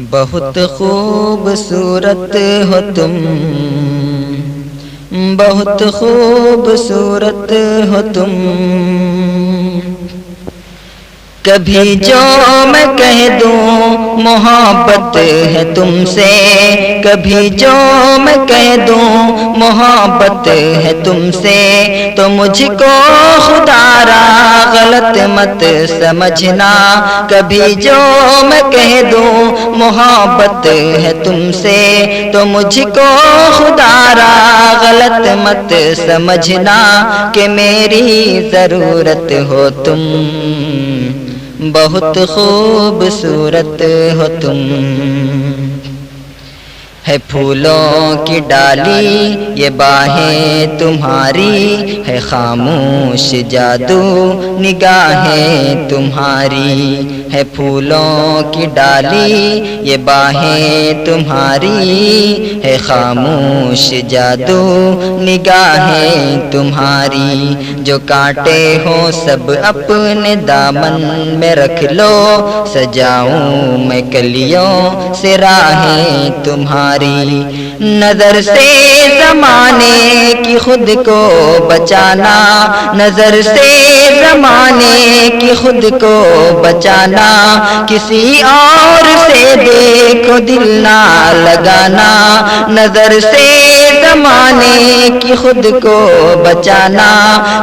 بہت خوبصورت ہو تم، بہت خوبصورت ہو تم، کبھی جو میں کہہ دوں محبت ہے تم سے، کبھی جو میں کہہ دوں محبت ہے تم سے، تو مجھ کو خدا را غلط مت سمجھنا، کبھی جو میں کہہ دوں محبت ہے تم سے، تو مجھ کو خدا را غلط مت سمجھنا، کہ میری ضرورت ہو تم، بہت خوبصورت ہو تم۔ ہے پھولوں کی ڈالی یہ باہیں تمہاری، ہے خاموش جادو نگاہیں تمہاری، ہے پھولوں کی ڈالی یہ باہیں تمہاری، ہے خاموش جادو نگاہیں تمہاری، جو کانٹے ہوں سب اپنے دامن میں رکھ لو، سجاؤں میں کلیوں سے راہیں تمہاری، نظر سے زمانے کی خود کو بچانا، نظر سے زمانے کی خود کو بچانا، کسی اور سے دیکھو دل نہ لگانا، نظر سے زمانے کی خود کو بچانا،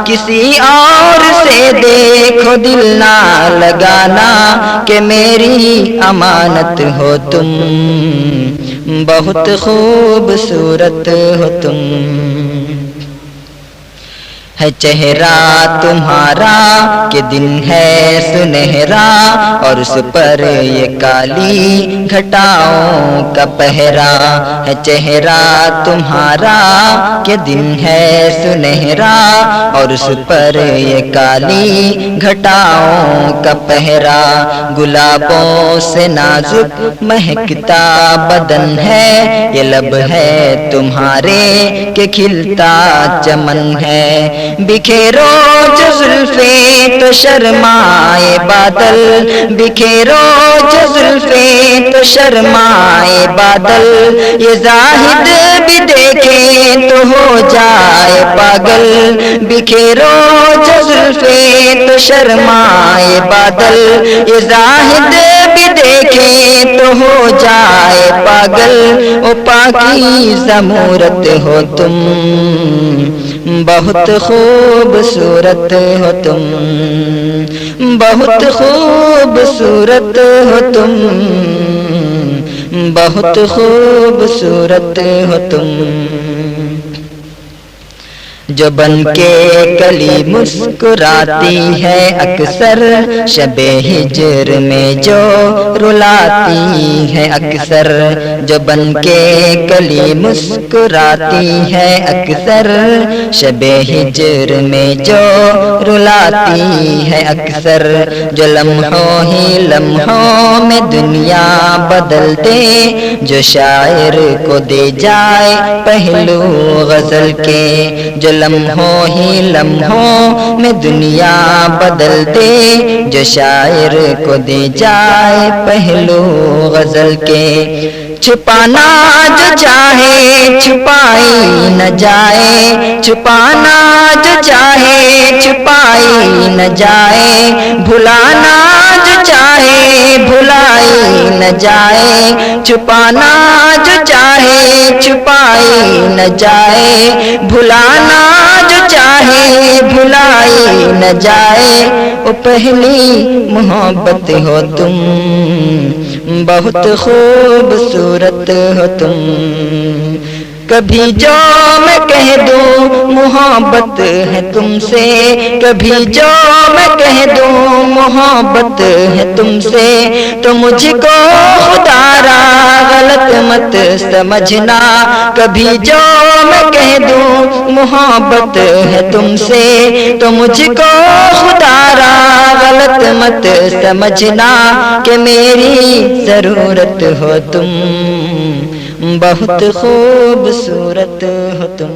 کسی اور سے دیکھو دل نہ لگانا، کہ میری امانت ہو تم، بہت خوبصورت ہو تم۔ ہے چہرہ تمہارا کہ دن ہے سنہرا، اور اس پر یہ کالی گھٹاؤں کا پہرا، ہے چہرہ تمہارا کہ دن ہے سنہرا، اور اس پر یہ کالی گھٹاؤں کا پہرا، گلابوں سے نازک مہکتا بدن ہے، یہ لب ہے تمہارے کہ کھلتا چمن ہے، بکھیرو جو زلفیں تو شرمائے بادل، بکھیرو جو زلفیں تو شرمائے بادل، یہ زاہد بھی دیکھے تو ہو جائے پاگل، بکھیرو جو زلفیں تو شرمائے بادل، یہ زاہد بھی دیکھے تو ہو جائے پاگل، او پاکیزہ مورت ہو تم، بہت خوبصورت ہو تم، بہت خوبصورت ہو تم، بہت خوبصورت ہو تم۔ جو بن کے کلی مسکراتی ہے اکثر، شب ہجر میں جو رلاتی ہے اکثر، جو بن کے کلی مسکراتی ہے اکثر، شب ہجر میں جو رلاتی ہے اکثر، جو لمحوں ہی لمحوں میں دنیا بدل دے، جو شاعر کو دے جائے پہلو غزل کے، جو لمحوں ہی لمحوں میں دنیا بدل دے، جو شاعر کو دے جائے پہلو غزل کے، چھپانا جو چاہے چھپائی نہ جائے، چھپانا جو چاہے چھپائی نہ جائے، بھلانا جو چاہے بھلائی نہ جائے، چھپانا جو چاہے چھپائی نہ جائے، بھلانا جو چاہے بھلائی نہ جائے، او پہلی محبت ہو تم، بہت خوبصورت ہو تم، کبھی جو میں کہہ دوں محبت ہے تم سے، کبھی جو میں کہہ دوں محبت ہے تم سے، تو مجھ کو خدا را غلط مت سمجھنا، کبھی جو میں کہہ دوں محبت ہے تم سے، تو مجھ کو خدا را غلط مت سمجھنا، کہ میری ضرورت ہو تم، بہت خوبصورت ہو تم۔